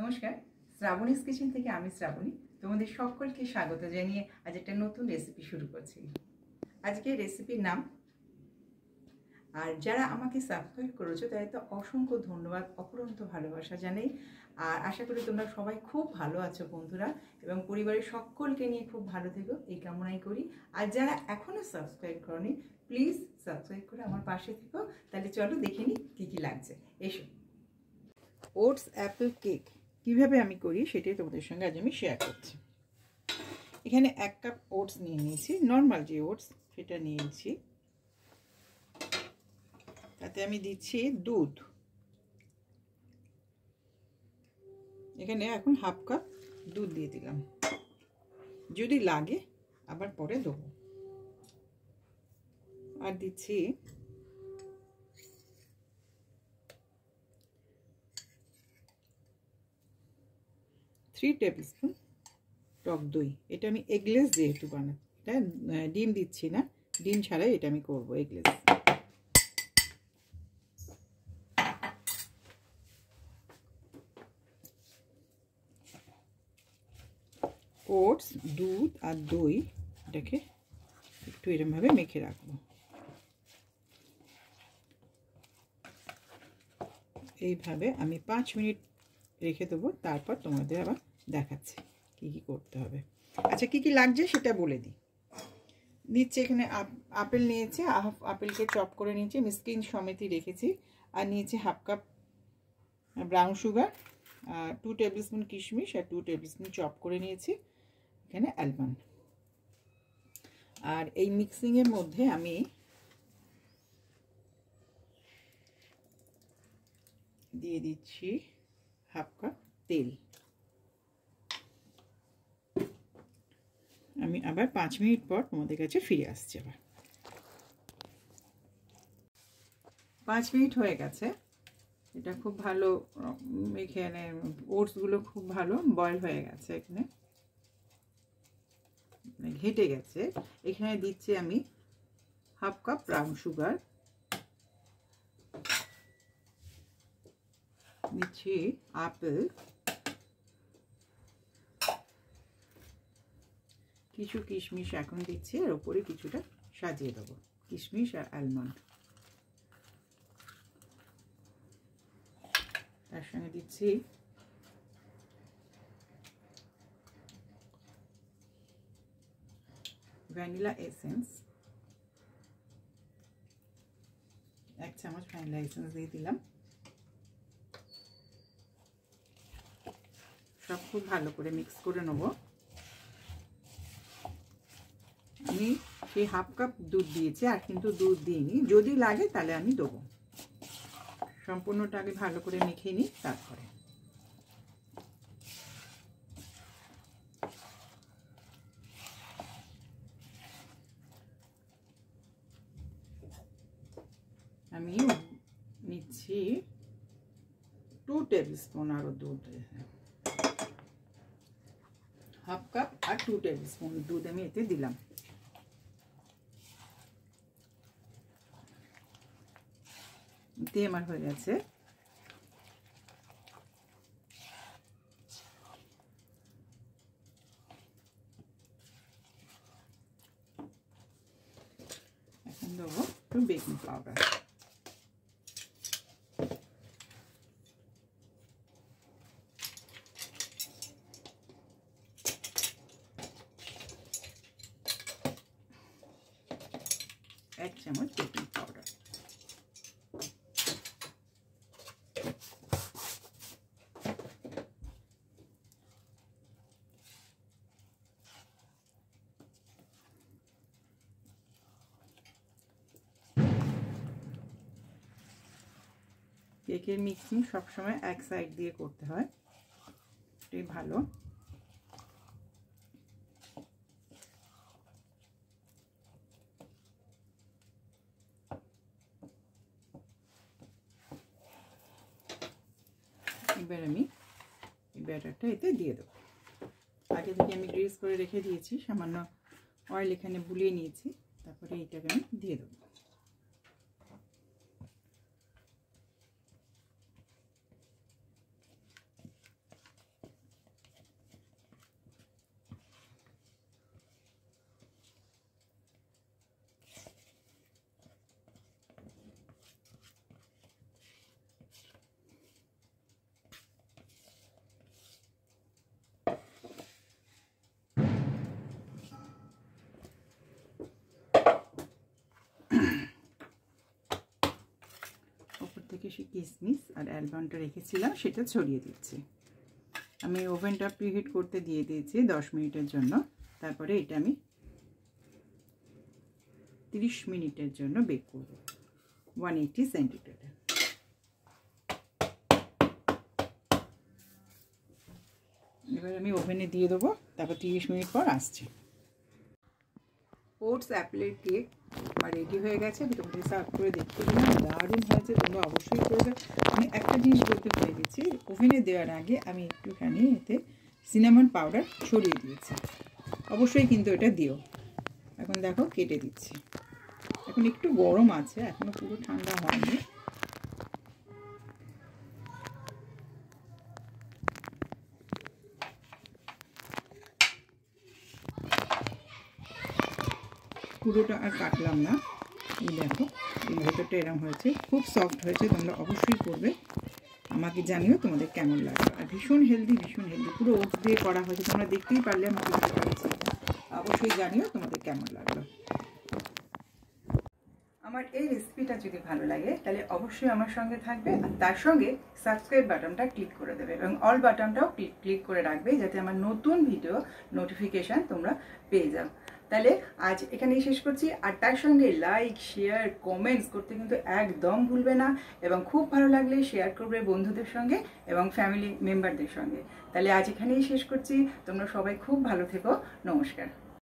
নমস্কার, শ্রাবণীস কিচেন থেকে আমি শ্রাবণী তোমাদের সকলকে স্বাগত জানিয়ে আজ একটা নতুন রেসিপি শুরু করছি। আজকে রেসিপির নাম, আর যারা আমাকে সাবস্ক্রাইব করেছো তাদের তো অসংখ্য ধন্যবাদ, অপরন্ত ভালোবাসা জানাই। আর আশা করি তোমরা সবাই খুব ভালো আছো বন্ধুরা, এবং পরিবারের সকলকে নিয়ে খুব ভালো থেকো এই কামনাই করি। আর যারা এখনও সাবস্ক্রাইব করনি প্লিজ সাবস্ক্রাইব করে আমার পাশে থেকো। তাহলে চলো দেখে নিই কী কী লাগছে। এসো, ওটস অ্যাপেল কেক কীভাবে আমি করি সেটাই তোমাদের সঙ্গে আজ আমি শেয়ার করছি। এখানে 1 কাপ ওটস নিয়ে নিয়েছি, নর্মাল যে ওটস সেটা নিয়েছি। তাতে আমি দিচ্ছি দুধ, এখানে এখন 1/2 কাপ দুধ দিয়ে দিলাম, যদি লাগে আবার পরে দেবো। আর দিচ্ছি 3 টেবিল স্পুন টক দই। এটা আমি এগলেস যেহেতু বানাই, এটা ডিম দিচ্ছি না, ডিম ছাড়াই এটা আমি করবো এগলেস। ওটস, দুধ আর দই এটাকে একটু এরমভাবে মেখে রাখবো। এইভাবে আমি 5 মিনিট রেখে দেবো, তারপর তোমাদের আবার দেখাচ্ছি কী কী করতে হবে। আচ্ছা, কী কী লাগছে সেটা বলে দিচ্ছি। এখানে আপেল নিয়েছি, আপেলকে চপ করে নিয়েছি, মিসকিন সমেতই রেখেছি। আর নিয়েছি 1/2 cup brown sugar, 2 table spoon কিশমিশ আর 2 টেবিল স্পুন চপ করে নিয়েছি এখানে অ্যালমন্ড। আর এই মিক্সিংয়ের মধ্যে আমি দিয়ে দিচ্ছি 1/2 কাপ তেল। আমি আবার 5 মিনিট পর তোমাদের কাছে ফিরে আসছি। আবার 5 মিনিট হয়ে গেছে, এটা খুব ভালো এখানে ওটসগুলো খুব ভালো বয়েল হয়ে গেছে, এখানে ঘেটে গেছে। এখানে দিচ্ছি আমি 1/2 কাপ ব্রাউন সুগার, দিচ্ছি আপেল, কিছু কিশমিশ এখন দিচ্ছি, আর ওপরে কিছুটা সাজিয়ে দেবো কিশমিশ আর আলমন্ড। তার সঙ্গে দিচ্ছি ভ্যানিলা এসেন্স, 1 চামচ ভ্যানিলা এসেন্স দিয়ে দিলাম। সব খুব ভালো করে মিক্স করে নেব। আমি সেই 1/2 কাপ দুধ দিয়েছি, আর কিন্তু দুধ দিইনি, যদি লাগে তাহলে আমি দেবো। সম্পূর্ণটা আগে ভালো করে মেখে নিই, তারপরে আমি নিচ্ছি 2 টেবিল স্পুন আরও দুধ, 1/2 কাপ আর 2 টেবিল স্পুন দুধ আমি এতে দিলাম। দিয়ে আমার হয়ে গেছে। এখন দেবো একটু বেকিং পাউডার, এক চামচ বেকিং পাউডার। কেকের মিক্সিং সবসময় এক সাইড দিয়ে করতে হয়, এটাই ভালো। এবার আমি এই ব্যাটারটা এতে দিয়ে দেবো। আগে থেকে আমি গ্রিস করে রেখে দিয়েছি, সামান্য অয়েল এখানে বুলিয়ে নিয়েছি, তারপরে এইটাকে আমি দিয়ে দেবো। থেকে সে কিশমিশ আর অ্যালমন্ডটা রেখেছিলাম সেটা ছড়িয়ে দিচ্ছি। আমি ওভেনটা প্রিহিট করতে দিয়ে দিয়েছি 10 মিনিটের জন্য। তারপরে এটা আমি 30 মিনিটের জন্য বেক করব 180 সেন্টিগ্রেডে। এবার আমি ওভেনে দিয়ে দেবো, তারপর 30 মিনিট পর আসছে। ওটস অ্যাপেলের কেক আমার রেডি হয়ে গেছে। আমি তোমাদের সার্ভ করে দেখতে দিলাম, দারুণ হয়েছে, তোমরা অবশ্যই করবে। আমি একটা জিনিস বলতে ভুলে গেছি, ওভেনে দেওয়ার আগে আমি একটুখানি এতে সিনামন পাউডার ছড়িয়ে দিয়েছি। অবশ্যই কিন্তু এটা দিও। এখন দেখো কেটে দিচ্ছি। এখন একটু গরম আছে, এখনো পুরো ঠান্ডা হয়নি। পুরোটা আর কাটলাম না। এই দেখো এই ভেতরটা এরকম হয়েছে, খুব সফট হয়েছে। তোমরা অবশ্যই করবে, আমাকে জানিও তোমাদের কেমন লাগলো। আর ভীষণ হেলদি, ভীষণ হেলদি, পুরো ওটস দিয়ে করা হয়েছে। তোমরা দেখতেই পারলে আমি বুঝতে পারছি। অবশ্যই জানিও তোমাদের কেমন লাগলো। আমার এই রেসিপিটা যদি ভালো লাগে তাহলে অবশ্যই আমার সঙ্গে থাকবে, আর তার সঙ্গে সাবস্ক্রাইব বাটনটা ক্লিক করে দেবে এবং অল বাটনটাও ক্লিক করে রাখবে, যাতে আমার নতুন ভিডিও নোটিফিকেশান তোমরা পেয়ে যাও। তাহলে আজ এখানেই শেষ করছি। আর তার সঙ্গে লাইক, শেয়ার, কমেন্টস করতে কিন্তু একদম ভুলবে না, এবং খুব ভালো লাগলে শেয়ার করবে বন্ধুদের সঙ্গে এবং ফ্যামিলি মেম্বারদের সঙ্গে। তাহলে আজ এখানেই শেষ করছি। তোমরা সবাই খুব ভালো থেকো। নমস্কার।